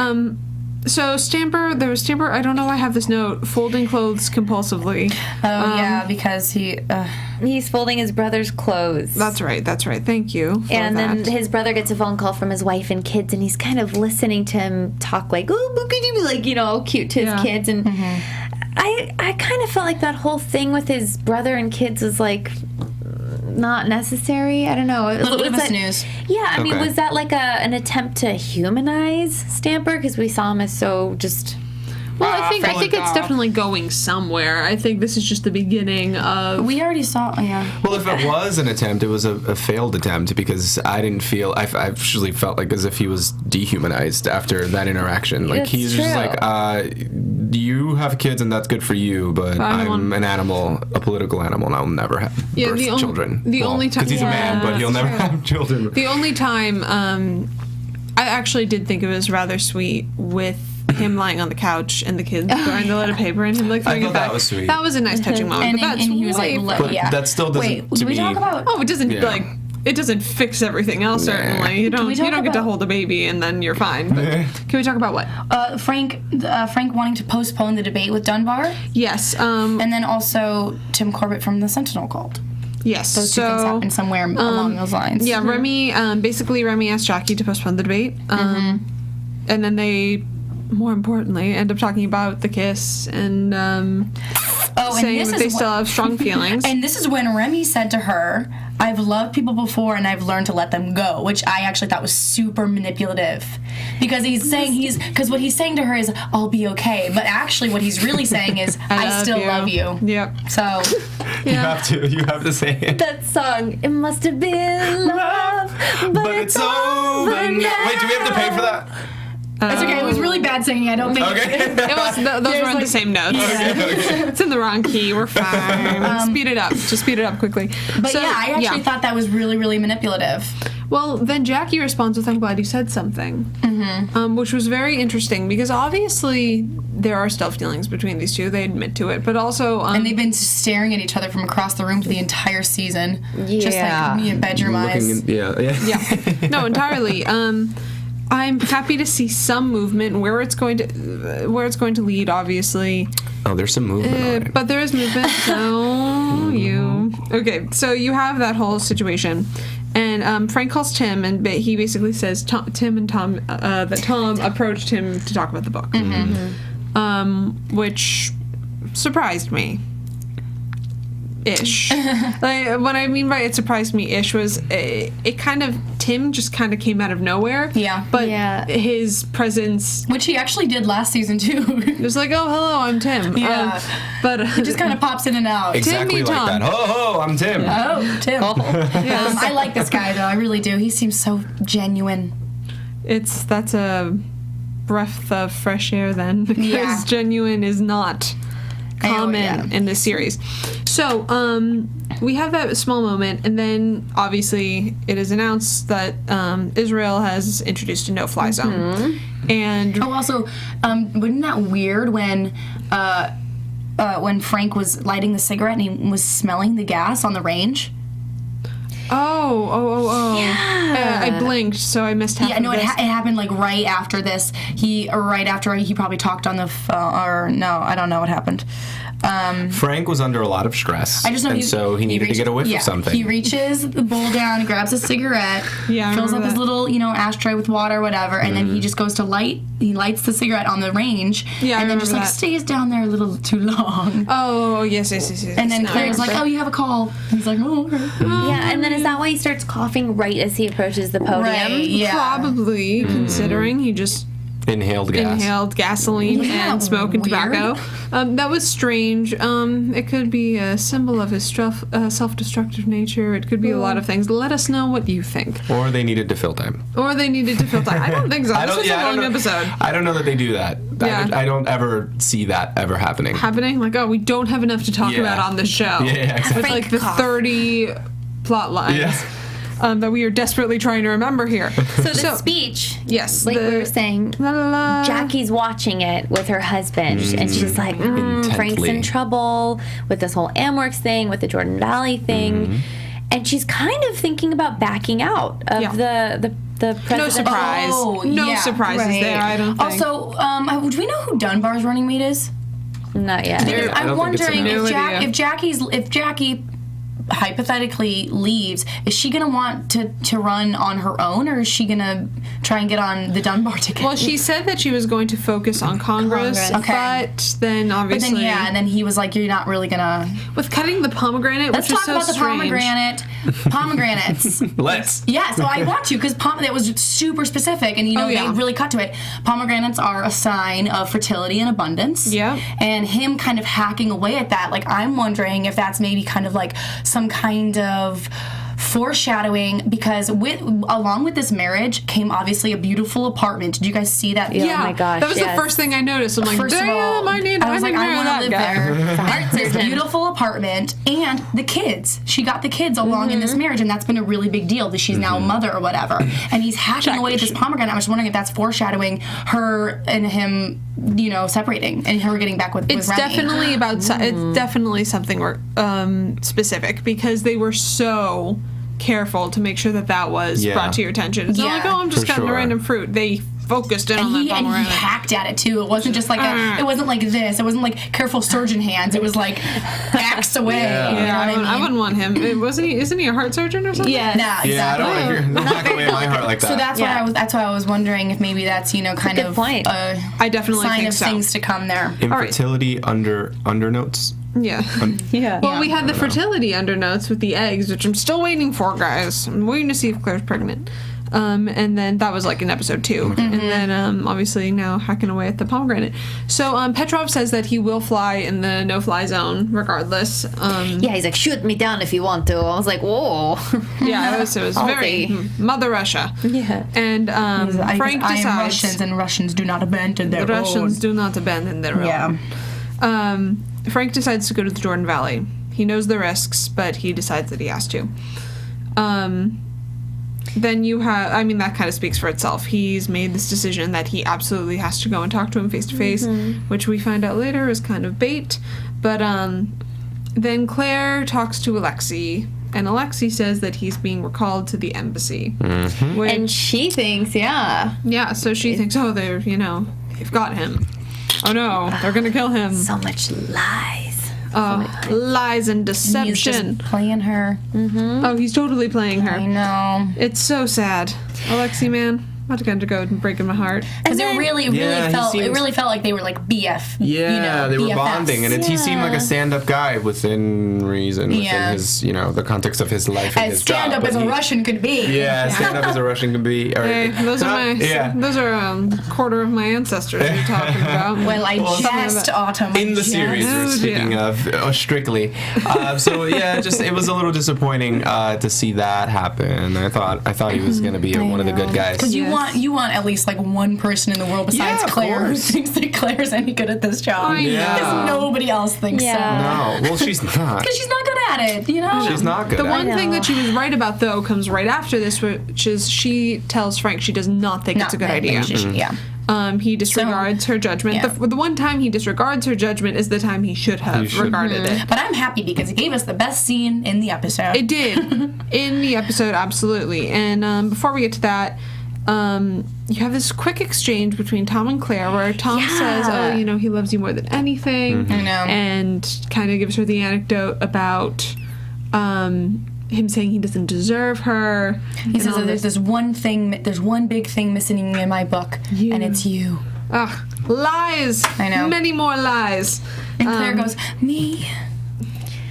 So there was Stamper, I don't know why I have this note, folding clothes compulsively. Oh, yeah, because he's folding his brother's clothes. That's right. Thank you for And that. then his brother gets a phone call from his wife and kids, and he's kind of listening to him talk like, oh, boogity, like, all cute to his kids. And I kind of felt like that whole thing with his brother and kids was like not necessary. I don't know. a little bit of a snooze. Yeah, I mean, Okay. was that like an attempt to humanize Stamper? Because we saw him as so just... Well, I think Frank it's off. definitely going somewhere. I think this is just the beginning of... We already saw, Well, if it was an attempt, it was a failed attempt because I didn't feel. I actually felt like as if he was dehumanized after that interaction. Like It's he's just true. like, you have kids and that's good for you, but I'm an animal, a political animal, and I'll never have birth children. The only time because he's a man, but he'll never have children. The only time I actually did think it was rather sweet with him lying on the couch and the kids throwing the little paper and him like throwing I it thought back. that was sweet. That was a nice touching moment. and, but that's and he was like, way- But that still doesn't. Wait, to did we me, talk about... Oh, it doesn't Yeah. it doesn't fix everything else. Nah. Certainly, you don't we talk get to about- hold a baby and then you're fine. But can we talk about what? Frank wanting to postpone the debate with Dunbar, Yes. and then also Tim Corbett from the Sentinel cult. Yes. Those two things happened somewhere along those lines. Yeah, Remy. Basically, Remy asked Jackie to postpone the debate, and then they, more importantly, end up talking about the kiss and saying that they still have strong feelings. And this is when Remy said to her, I've loved people before and I've learned to let them go, which I actually thought was super manipulative. Because because what he's saying to her is, I'll be okay. But actually what he's really saying is, I still love you. Yep. So, you have to say it. That song, it must have been love, But it's over now. Wait, do we have to pay for that? it's okay. It was really bad singing. I don't think Okay. It was, those were on the same notes. It's in the wrong key. We're fine. Speed it up. Just speed it up quickly. But yeah, I actually thought that was really, really manipulative. Well, then Jackie responds with, I'm glad you said something. Which was very interesting because obviously there are still feelings between these two. They admit to it. But also... And they've been staring at each other from across the room for the entire season. Just Yeah. like me and bedroom eyes. Yeah. No, entirely. I'm happy to see some movement where it's going to lead, obviously. Oh, there's some movement on it. But there is movement. Okay, so you have that whole situation. And Frank calls Tim, and he basically says that Tom approached him to talk about the book, which surprised me. Ish. Like, what I mean by it surprised me ish was Tim just kind of came out of nowhere. Yeah. But Yeah. his presence Which he actually did last season, too. was like, oh, hello, I'm Tim. Yeah. But He just kind of pops in and out. Exactly Timmy like Tom. that. Ho, ho, I'm Tim. Oh, Tim. I like this guy, though. I really do. He seems so genuine. that's a breath of fresh air then, because Yeah. genuine is not common in this series. So we have that small moment, and then obviously it is announced that Israel has introduced a no-fly zone. And Oh, also, wasn't that weird when Frank was lighting the cigarette and he was smelling the gas on the range? Oh. Yeah. I blinked, so I missed half Yeah, no, of it this. happened like right after this. Right after he probably talked on the phone, or no, I don't know what happened. Frank was under a lot of stress. I just know so he needed to get a whiff of something. He reaches the bowl down, grabs a cigarette, Yeah, I fills up remember his that. little, ashtray with water or whatever, and then he just goes to light. He lights the cigarette on the range, Yeah, I and then remember just like that. stays down there a little too long. Oh, yes. And then No, I Claire's like, remember. "Oh, you have a call." He's like, "Oh, okay." Yeah, and then is that why he starts coughing right as he approaches the podium? Right, yeah. Probably, considering he just Inhaled gas. inhaled gasoline Yeah, and smoke and weird. tobacco. That was strange. It could be a symbol of his self-destructive nature. It could be a lot of things. Let us know what you think. Or they needed to fill time. Or they needed to fill time. I don't think so. I This don't- was yeah, a I don't long know. episode. I don't know that they do that. Yeah. I don't ever see that ever happening. Happening? Like, oh, we don't have enough to talk Yeah. about on the show. Yeah, exactly. With like the cough. 30 plot lines. Yeah. That we are desperately trying to remember here. So the speech, Yes. like we were saying, La, la, la. Jackie's watching it with her husband, and she's like, Frank's Intently. in trouble with this whole AmWorks thing, with the Jordan Valley thing. And she's kind of thinking about backing out of Yeah. the president. No surprise. Oh, No yeah, surprises right. there, I don't think. Also, do we know who Dunbar's running mate is? Not yet. I I'm don't think it's wondering enough. if Jackie hypothetically leaves, is she gonna want to run on her own, or is she gonna try and get on the Dunbar ticket? Well, she said that she was going to focus on Congress, Congress. Okay. but then but obviously, then and then he was like, "You're not really gonna." with cutting the pomegranate, Let's which talk is so about the strange. pomegranates. Let's. Yeah, so I want to, because that was super specific, and Oh, yeah. they really cut to it. Pomegranates are a sign of fertility and abundance. Yeah. And him kind of hacking away at that, like, I'm wondering if that's maybe kind of like some kind of foreshadowing, because along with this marriage came obviously a beautiful apartment. Did you guys see that? Yeah. Oh my gosh, that was yes. the first thing I noticed. I'm like, First of all, damn, I was like, I want to live there. Heart This surgeon. beautiful apartment and the kids. She got the kids along in this marriage, and that's been a really big deal that she's now a mother or whatever. And he's hacking away at this pomegranate. I was wondering if that's foreshadowing her and him, separating, and her getting back with It's Remy. definitely about. It's definitely something specific, because they were so careful to make sure that was Yeah. brought to your attention. It's not Yeah. like, oh, I'm just For cutting a sure. random fruit. They focused in on that And he pomegranate. hacked at it too. It wasn't just like it wasn't like this. It wasn't like careful surgeon hands. It was like axe away. Yeah. You know Yeah, what I wouldn't want him. Isn't he a heart surgeon or something? Yes. Nah, Yeah, I exactly. don't want to hear. Don't hack away at my heart like that. So that's Yeah. why I was wondering if maybe that's kind good of point. I definitely sign think of so. things to come there. Infertility undernotes. Yeah. Yeah. Well, we had the fertility undernotes with the eggs, which I'm still waiting for, guys. I'm waiting to see if Claire's pregnant. And then that was like in episode 2. And then obviously now hacking away at the pomegranate. So Petrov says that he will fly in the no-fly zone regardless. Yeah, he's like, shoot me down if you want to. I was like, whoa. Yeah, it was very Ballsy. Mother Russia. Yeah. And Frank I am decides Russians, and Russians do not abandon their the Russians own. do not abandon their Yeah. own. Frank decides to go to the Jordan Valley. He knows the risks, but he decides that he has to. Then you have, that kind of speaks for itself. He's made this decision that he absolutely has to go and talk to him face to face, which we find out later is kind of bait. But then Claire talks to Alexei, and Alexei says that he's being recalled to the embassy. Which, And she thinks, yeah. yeah, so she thinks, oh, they've got him. Oh no, they're gonna kill him. So much lies. Lies and deception. He's just playing her. Oh, he's totally playing her. I know. It's so sad. Alexei, man, not going to go and breaking my heart. Because it then- really Yeah, he felt. It seems- really felt like they were like BF. Yeah, they were BFFs. bonding, and he seemed like a stand-up guy within reason, within Yeah. his, the context of his life and As his job. stand up but as a he- Russian could be. Yeah, stand-up as a Russian can be. Or, Hey, those are a quarter of my ancestors you're talking about. Well, I just Autumn. in the I series just- we're Oh, speaking dear. of strictly so yeah, just it was a little disappointing to see that happen. I thought he was going to be one of the good guys. Because Yes. you want at least like one person in the world besides Yeah, of Claire who course. thinks that Claire's any good at this job. I know. Because nobody else thinks Yeah. so. No, well, she's not. Because she's not good at it, She's not good The at one it. thing that she was right about, though, comes right after this, which is she tells Frank she does not think it's a good idea. Yeah. He disregards her judgment. Yeah. The one time he disregards her judgment is the time he should have regarded it. But I'm happy because it gave us the best scene in the episode. It did. In the episode, absolutely. And before we get to that, you have this quick exchange between Tom and Claire where Tom says, oh, you know, he loves you more than anything. I know. And kind of gives her the anecdote about him saying he doesn't deserve her. He says that there's one big thing missing in my book, and it's you. Ugh, lies. I know. Many more lies. And Claire goes, me.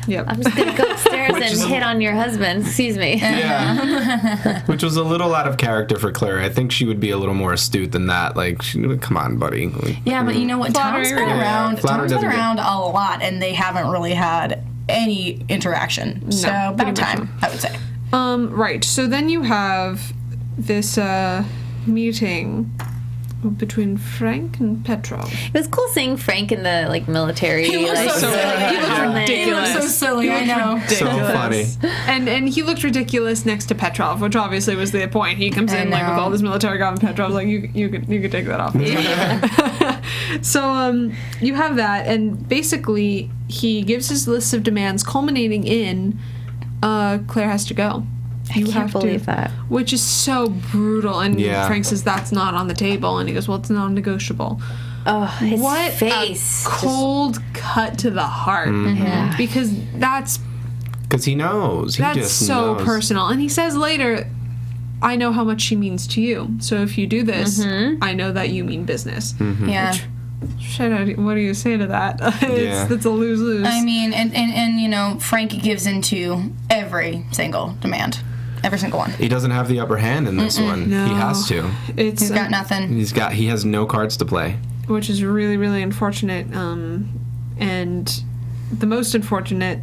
Yep. I'm just gonna go upstairs and hit on your husband. Excuse me. Yeah. Which was a little out of character for Claire. I think she would be a little more astute than that. Like, come on, buddy. Like, yeah, but you know what? Tom's been around. Tom's been around a lot, and they haven't really had any interaction. So about time, I would say. Right. So then you have this meeting between Frank and Petrov. It was cool seeing Frank in the military. He looks so silly. He looks ridiculous. He looks so silly. I know. so funny. And he looked ridiculous next to Petrov, which obviously was the point. He comes in with all this military garb, and Petrov's like, you could take that off. So you have that, and basically he gives his list of demands, culminating in Claire has to go. I can't believe that. Which is so brutal. And Frank says that's not on the table, and he goes, well, it's non-negotiable. Oh, his what face! A cold cut to the heart. Yeah. Because that's. Because he knows. That's so personal. And he says later, I know how much she means to you. So if you do this, I know that you mean business. Yeah. What do you say to that? It's a lose-lose. I mean, and you know, Frank gives into every single demand. Every single one. He doesn't have the upper hand in this one. No. He has to. He's got nothing. He has no cards to play. Which is really, really unfortunate. And the most unfortunate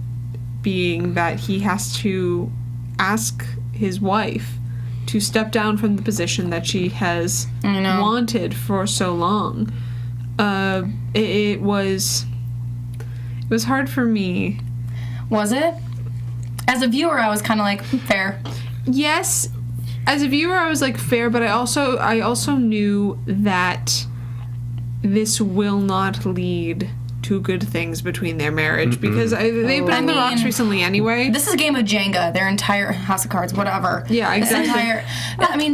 being that he has to ask his wife to step down from the position that she has wanted for so long. It was hard for me. Was it? As a viewer, I was kind of like, fair. Yes, as a viewer, I was like, fair, but I also knew that this will not lead to good things between their marriage because they've been on the rocks recently anyway. This is a game of Jenga, their entire House of Cards, whatever. Yeah, exactly.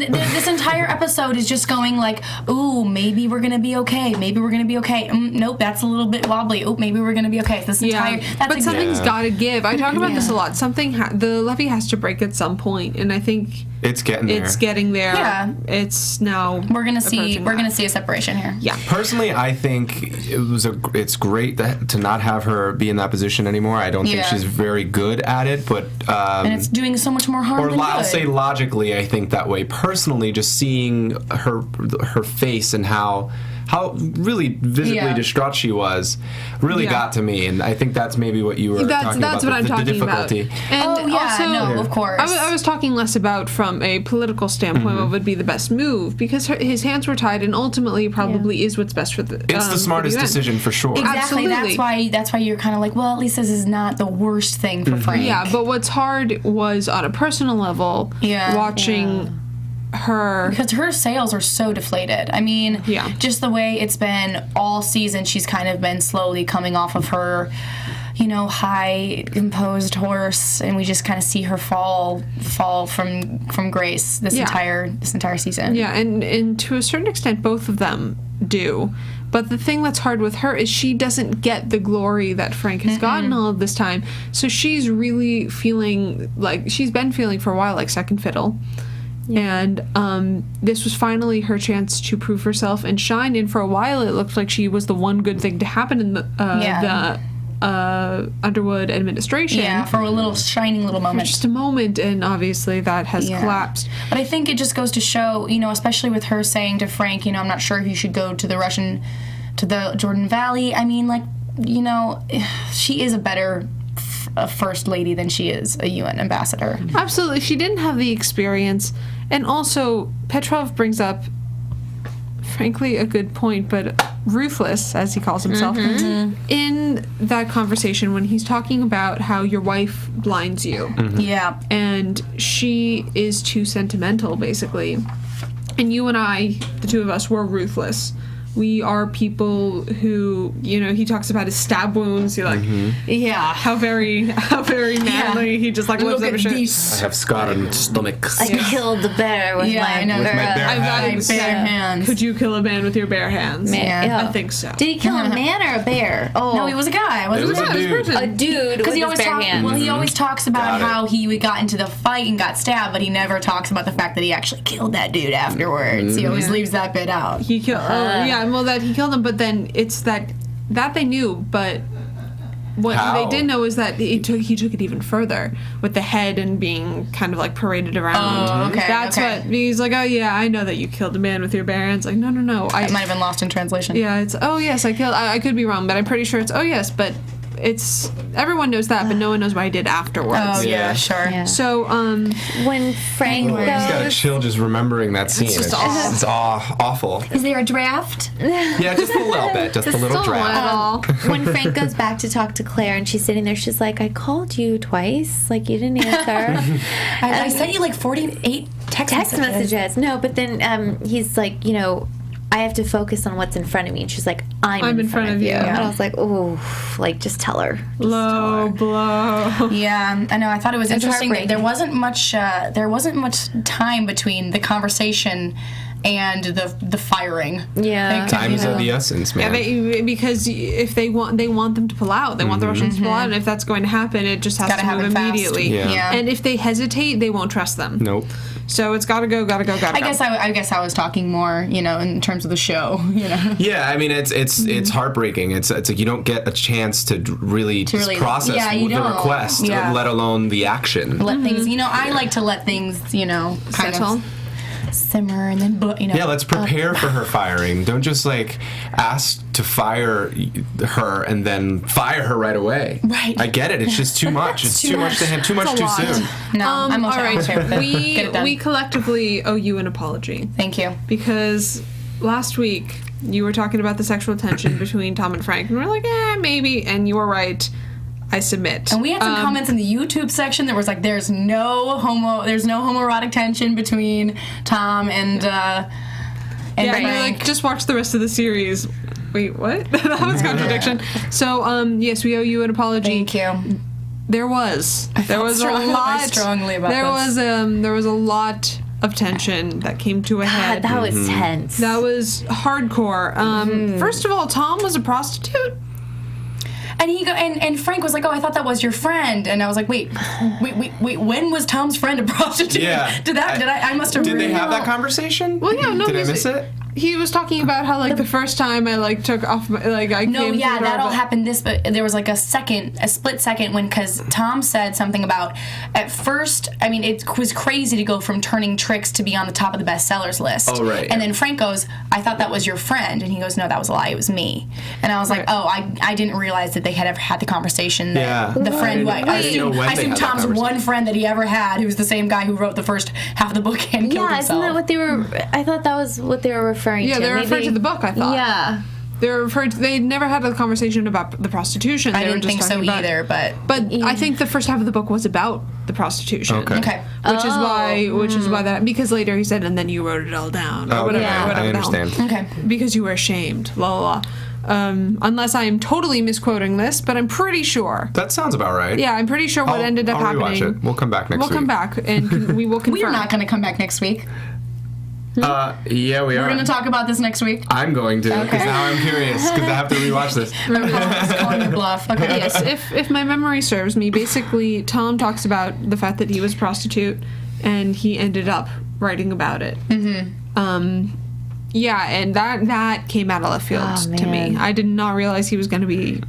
This entire episode is just going like, ooh, maybe we're gonna be okay. Maybe we're gonna be okay. Nope, that's a little bit wobbly. Oh, maybe we're gonna be okay. But something's got to give. I talk about this a lot. The levee has to break at some point, and I think it's getting there. It's getting there. Yeah, it's now. We're gonna see a separation here. Yeah. Personally, I think it's great to not have her be in that position anymore. I don't think she's very good at it, but and it's doing so much more harm than good. I'll say logically, I think that way. Personally, just seeing her face and how really visibly distraught she was really got to me, and I think that's maybe what you were talking about. That's what I'm talking difficulty. about. And also, of course. I was talking less about from a political standpoint what would be the best move, because his hands were tied, and ultimately probably is what's best for the. It's the smartest decision for sure. Exactly. Absolutely. That's why you're kind of like, well, at least this is not the worst thing for Frank. Yeah, but what's hard was on a personal level, watching. Her because her sales are so deflated. I mean, just the way it's been all season, she's kind of been slowly coming off of her, high imposed horse, and we just kind of see her fall from grace this entire season. Yeah, and to a certain extent, both of them do. But the thing that's hard with her is she doesn't get the glory that Frank has gotten all of this time. So she's really feeling like she's been feeling for a while like second fiddle. And this was finally her chance to prove herself and shine. And for a while, it looked like she was the one good thing to happen in the Underwood administration. Yeah, for a little shining little moment. For just a moment, and obviously that has collapsed. But I think it just goes to show, especially with her saying to Frank, I'm not sure he should go to the Jordan Valley. I mean, she is a better first lady than she is a UN ambassador. Absolutely. She didn't have the experience. And also, Petrov brings up, frankly, a good point, but ruthless, as he calls himself, in that conversation when he's talking about how your wife blinds you. Yeah. And she is too sentimental, basically. And you and I, the two of us, were ruthless. We are people who, he talks about his stab wounds. You're like, yeah, how very manly. He just lives up his shirt. I have scar on stomachs. I killed the bear with my bare hands. Could you kill a man with your bare hands? I think so. Did he kill a man or a bear? Oh, no, he was a guy. Wasn't it? A dude. Because he always talks about how he got into the fight and got stabbed, but he never talks about the fact that he actually killed that dude afterwards. He always leaves that bit out. He killed. Well, that he killed him, but then it's that they knew, but what they didn't know is that he took it even further with the head and being kind of paraded around. Oh, okay. That's what he's like. Oh yeah, I know that you killed a man with your bare hands. Like no. It might have been lost in translation. Yeah, it's oh yes, I killed. I could be wrong, but I'm pretty sure it's oh yes, but. It's everyone knows that, but no one knows what I did afterwards. Oh yeah, sure. Yeah. So when Frank goes, I just got a chill just remembering that scene. It's awful. Is there a draft? Yeah, just a little bit, just a little draft. When Frank goes back to talk to Claire, and she's sitting there, she's like, "I called you twice, you didn't answer." I sent you 48 text messages. No, but then he's like, I have to focus on what's in front of me. And she's like, I'm in front of you. Yeah. And I was like, oh, just tell her. Low blow. Yeah, I know. I thought it was interesting that there wasn't much time between the conversation and the firing. Yeah. Time is of the essence, man. Yeah, because if they want them to pull out. They want the Russians to pull out, and if that's going to happen, it just has to move immediately. Yeah. And if they hesitate, they won't trust them. Nope. So it's gotta go. I guess I was talking more, in terms of the show, Yeah, I mean it's heartbreaking. It's like you don't get a chance to really process the request, let alone the action. Let things, I like to let things, kind of simmer and then Yeah, let's prepare for her firing. Don't just ask to fire her and then fire her right away. Right. I get it. It's just too much. It's too much to him. Too much too soon. No, I'm okay. All right. We collectively owe you an apology. Thank you. Because last week you were talking about the sexual tension between Tom and Frank, and we're like, maybe. And you were right. I submit. And we had some comments in the YouTube section that was like, there's no homoerotic tension between Tom and Frank. You're like, just watch the rest of the series. Wait, what? That was contradiction. So, yes, we owe you an apology. Thank you. There was a lot of tension that came to a head. That was tense. That was hardcore. First of all, Tom was a prostitute. And and Frank was like, "Oh, I thought that was your friend." And I was like, "Wait, when was Tom's friend a prostitute?" Yeah. I must have. Did they have that conversation? Well, yeah, no. Did I miss it? He was talking about how the first time I took off my that all happened but there was a split second because Tom said something about at first. I mean, it was crazy to go from turning tricks to be on the top of the bestsellers list. Oh right. And then Frank goes, "I thought that was your friend," and he goes, "No, that was a lie. It was me." And I was like, "Oh, I didn't realize that they had ever had the conversation that the friend who I assume Tom's one friend that he ever had, who was the same guy who wrote the first half of the book and killed himself." Isn't that what they were? I thought that was what they were referring to. Yeah, they're referring to the book, I thought. Yeah. They never had a conversation about the prostitution. I didn't think so either, but I think the first half of the book was about the prostitution. Okay. Which is why that, because later he said, and then you wrote it all down. Or whatever, whatever I understand. Okay. Because you were ashamed. La la la. Unless I am totally misquoting this, but I'm pretty sure. That sounds about right. Yeah, I'm pretty sure what ended up happening. I'll rewatch it. We'll come back next week. We'll come back and we will confirm. We are not going to come back next week. Yeah, we are. We're going to talk about this next week. I'm going to, because now I'm curious, because I have to rewatch this. I'm calling your bluff. Okay. Yes, if my memory serves me, basically Tom talks about the fact that he was a prostitute, and he ended up writing about it. Yeah, and that came out of left field to me. I did not realize he was going to be.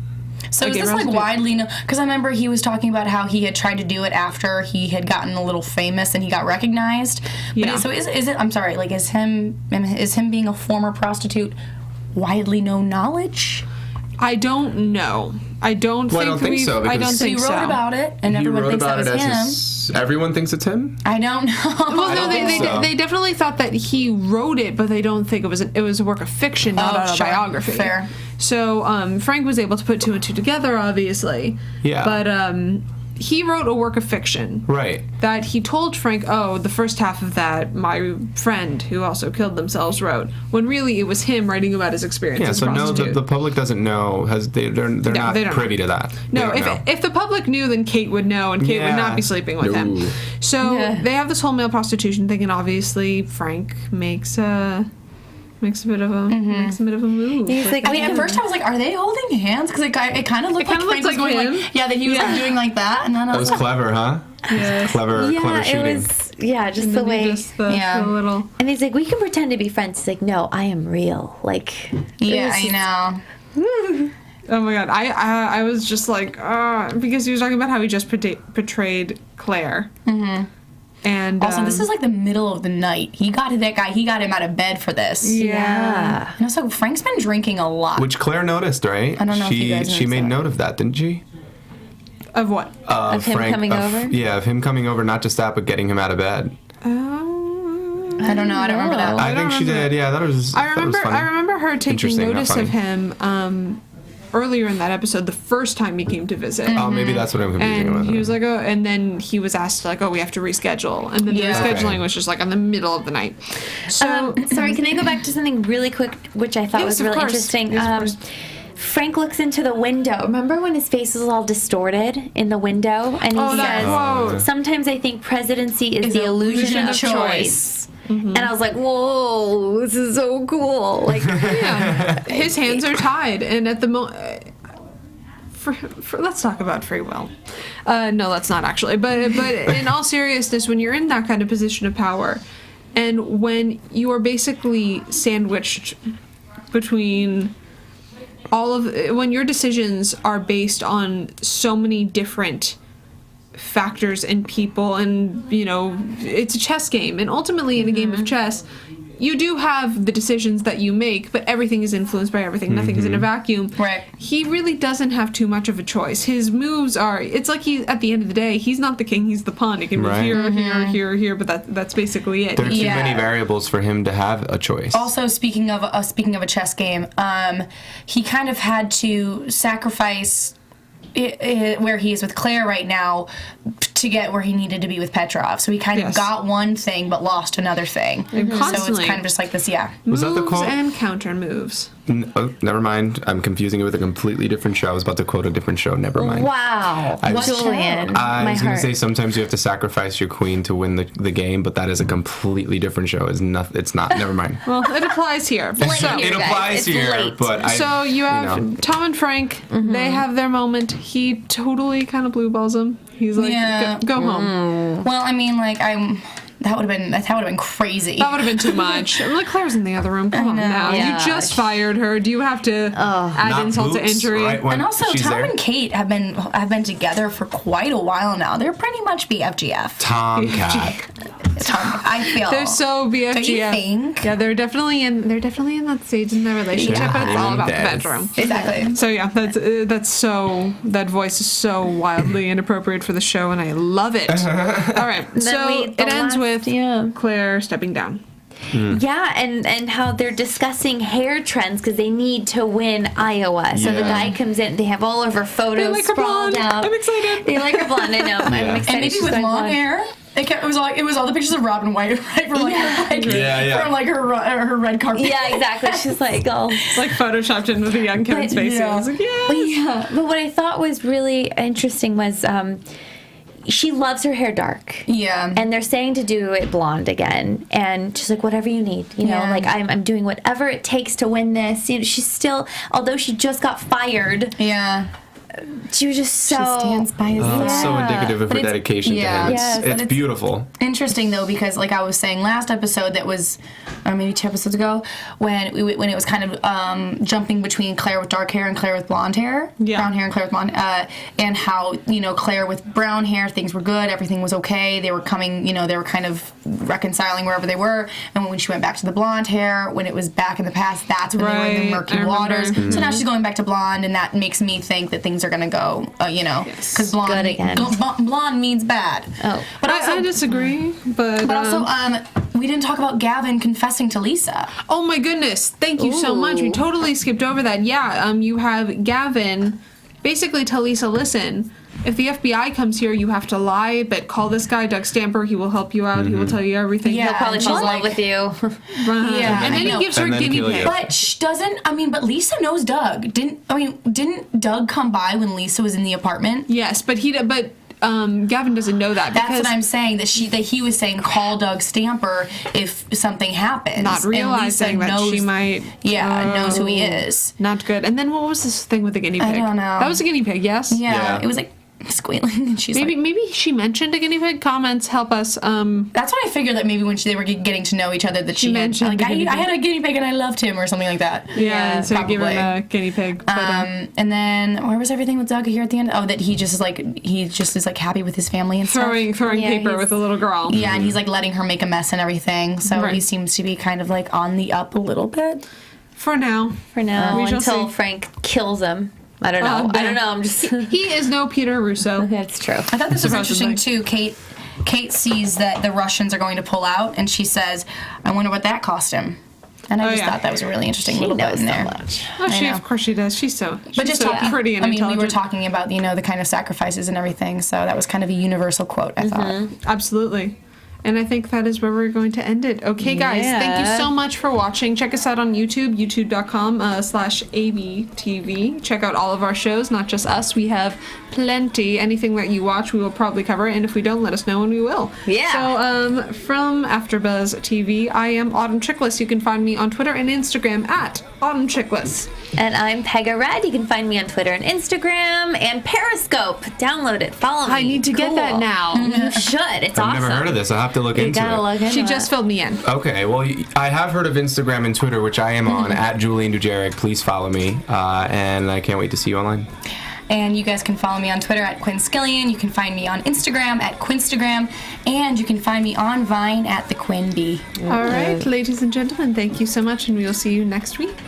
So is this widely known? Because I remember he was talking about how he had tried to do it after he had gotten a little famous and he got recognized. Yeah. But so is it? I'm sorry. Is him being a former prostitute widely known knowledge? I don't know. I don't think so. I don't think so. He wrote about it, and everyone thinks that was him. Everyone thinks it's him? I don't know. Well, no, they definitely thought that he wrote it, but they don't think it was a work of fiction, not autobiography. Fair. So Frank was able to put two and two together, obviously. Yeah. But he wrote a work of fiction. Right. That he told Frank, the first half of that, my friend who also killed themselves wrote, when really it was him writing about his experience as a prostitute. The public doesn't know. They're not privy to that. No, if the public knew, then Kate would know, and Kate would not be sleeping with him. So they have this whole male prostitution thing, and obviously Frank makes a bit of a move. He's like, at first I was like, are they holding hands? Because it kind of looked like Frank was going him. that he was like doing like that, and then I was like, clever, huh? Yeah. Clever shooting. It was, just the way. The little. And he's like, we can pretend to be friends. He's like, no, I am real. Like, I know. Oh my god, I was just like, because he was talking about how he just betrayed Claire. Mm-hmm. And also, this is like the middle of the night. He got him out of bed for this. Yeah. And I was like, Frank's been drinking a lot. Which Claire noticed, right? I don't know if you guys She made noticed that. note of that, didn't she? Of what? Of him coming over? Yeah, of him coming over, not just that, but getting him out of bed. I don't know. I don't remember that. I think she did. Yeah, that was. I remember her taking notice of him earlier in that episode, the first time he came to visit. Oh, maybe that's what I'm confusing and with. He was like, and then he was asked like, we have to reschedule, and then the rescheduling was just like in the middle of the night. So sorry, can I go back to something really quick, which I thought was really interesting? Yes, Frank looks into the window. Remember when his face was all distorted in the window? And he says, sometimes I think presidency is the illusion of choice. Mm-hmm. And I was like, whoa, this is so cool. Like, his hands are tied, and at the moment, let's talk about free will. No, let's not actually. But in all seriousness, when you're in that kind of position of power, and when you are basically sandwiched between when your decisions are based on so many different factors and people, and it's a chess game, and ultimately in a game of chess you do have the decisions that you make, but everything is influenced by everything. Nothing is in a vacuum. Right. He really doesn't have too much of a choice. His moves are, it's like at the end of the day, he's not the king, he's the pawn. He can move here, but that's basically it. There are too many variables for him to have a choice. Also, speaking of a chess game, he kind of had to sacrifice where he is with Claire right now to get where he needed to be with Petrov. So he kind of got one thing but lost another thing. And constantly. So it's kind of just like this, Was that the quote? And counter moves. Never mind. I'm confusing it with a completely different show. I was about to quote a different show. Never mind. Wow. Julian. I was going to say sometimes you have to sacrifice your queen to win the game, but that is a completely different show. It's not. Never mind. Well, it applies here. It applies here, but so you have Tom and Frank. Mm-hmm. They have their moment. He totally kind of blue balls him. He's like, go home. Well, I mean, like that would have been crazy. That would have been too much. I'm like, Claire's in the other room. Come on now. Yeah. You just fired her. Do you have to add insult to injury? Right, and also, Tom and Kate have been together for quite a while now. They're pretty much BFGF. Tomcat. I feel they're so BFGF. Don't you think? Yeah, they're definitely in that stage in their relationship, but it's all about the bedroom. Exactly. So yeah, that voice is so wildly inappropriate for the show, and I love it. All right, so it ends with Claire stepping down. Yeah, and how they're discussing hair trends because they need to win Iowa. So the guy comes in, they have all of her photos they like her sprawled blonde. out. I'm excited. They like her blonde, I know. I'm excited. And maybe with long hair. It was all the pictures of Robin White, right? From from like her red carpet. Yeah, exactly. She's like, like photoshopped into the young Kevin Spacey. I was like, yes. But what I thought was really interesting was she loves her hair dark. Yeah. And they're saying to do it blonde again. And she's like, whatever you need. Like, I'm doing whatever it takes to win this. She's still, although she just got fired. Yeah. She was just so... She stands by his side. It's so indicative of her dedication to him. It's beautiful. Interesting, though, because like I was saying last episode that was, or maybe 2 episodes ago, when it was kind of jumping between Claire with dark hair and Claire with blonde hair. Yeah. Brown hair and Claire with blonde. And how, Claire with brown hair, things were good, everything was okay. They were coming, they were kind of reconciling wherever they were. And when she went back to the blonde hair, when it was back in the past, that's when they were in the murky waters. Mm-hmm. So now she's going back to blonde, and that makes me think that things are going to go, because blonde means bad. Oh. But I disagree. But also, we didn't talk about Gavin confessing to Lisa. Oh my goodness. Thank you so much. We totally skipped over that. Yeah, you have Gavin basically tell Lisa, listen, if the FBI comes here, you have to lie, but call this guy, Doug Stamper. He will help you out. He will tell you everything. He'll probably fall in love with you. Yeah, and then he gives her a guinea pig. But Lisa knows Doug. Didn't Doug come by when Lisa was in the apartment? Yes, but Gavin doesn't know that. That's what I'm saying. That he was saying call Doug Stamper if something happens. Not realizing that she might. Yeah, knows who he is. Not good. And then what was this thing with the guinea pig? I don't know. That was a guinea pig, yes? Yeah. It was like squealing, and she's maybe she mentioned a guinea pig. Comments help us. That's when I figured that maybe when they were getting to know each other that she mentioned I had a guinea pig and I loved him or something like that. Yeah, so give him a guinea pig. But, and then where was everything with Doug here at the end? Oh, that he just is happy with his family and throwing paper with a little girl. Yeah, and he's like letting her make a mess and everything. So he seems to be kind of like on the up a little bit. For now, until Frank kills him. I don't know. I'm just. He is no Peter Russo. That's true. I thought this was interesting too. Kate sees that the Russians are going to pull out, and she says, "I wonder what that cost him." And I just thought that was a really interesting little bit in there. Of course she does. She's so pretty and intelligent. We were talking about the kind of sacrifices and everything, so that was kind of a universal quote. I thought absolutely. And I think that is where we're going to end it. Okay, guys, thank you so much for watching. Check us out on YouTube, youtube.com/ABTV. Check out all of our shows, not just us. We have plenty. Anything that you watch, we will probably cover. And if we don't, let us know and we will. Yeah. So from AfterBuzz TV, I am Autumn Chiklis. You can find me on Twitter and Instagram at Autumn Chiklis. And I'm Pegah Rad. You can find me on Twitter and Instagram and Periscope. Download it. Follow me. I need to get that now. You should. It's awesome. I've never heard of this. I'll have to look into it. She just filled me in. Okay, well, I have heard of Instagram and Twitter, which I am on, at Julian Dujarric. Please follow me, and I can't wait to see you online. And you guys can follow me on Twitter at Quinn Scillian. You can find me on Instagram at Quinstagram. And you can find me on Vine at the Quinn B. All right, ladies and gentlemen, thank you so much, and we will see you next week.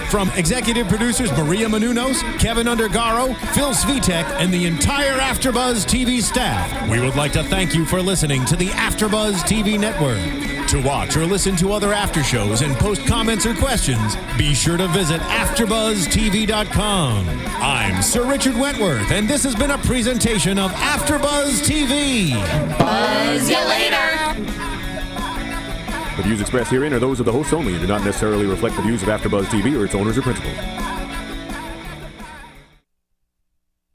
From executive producers Maria Menounos, Kevin Undergaro, Phil Svitek, and the entire AfterBuzz TV staff, we would like to thank you for listening to the AfterBuzz TV network. To watch or listen to other after shows and post comments or questions, be sure to visit AfterBuzzTV.com. I'm Sir Richard Wentworth, and this has been a presentation of AfterBuzz TV. Buzz you later. The views expressed herein are those of the hosts only and do not necessarily reflect the views of AfterBuzz TV or its owners or principals.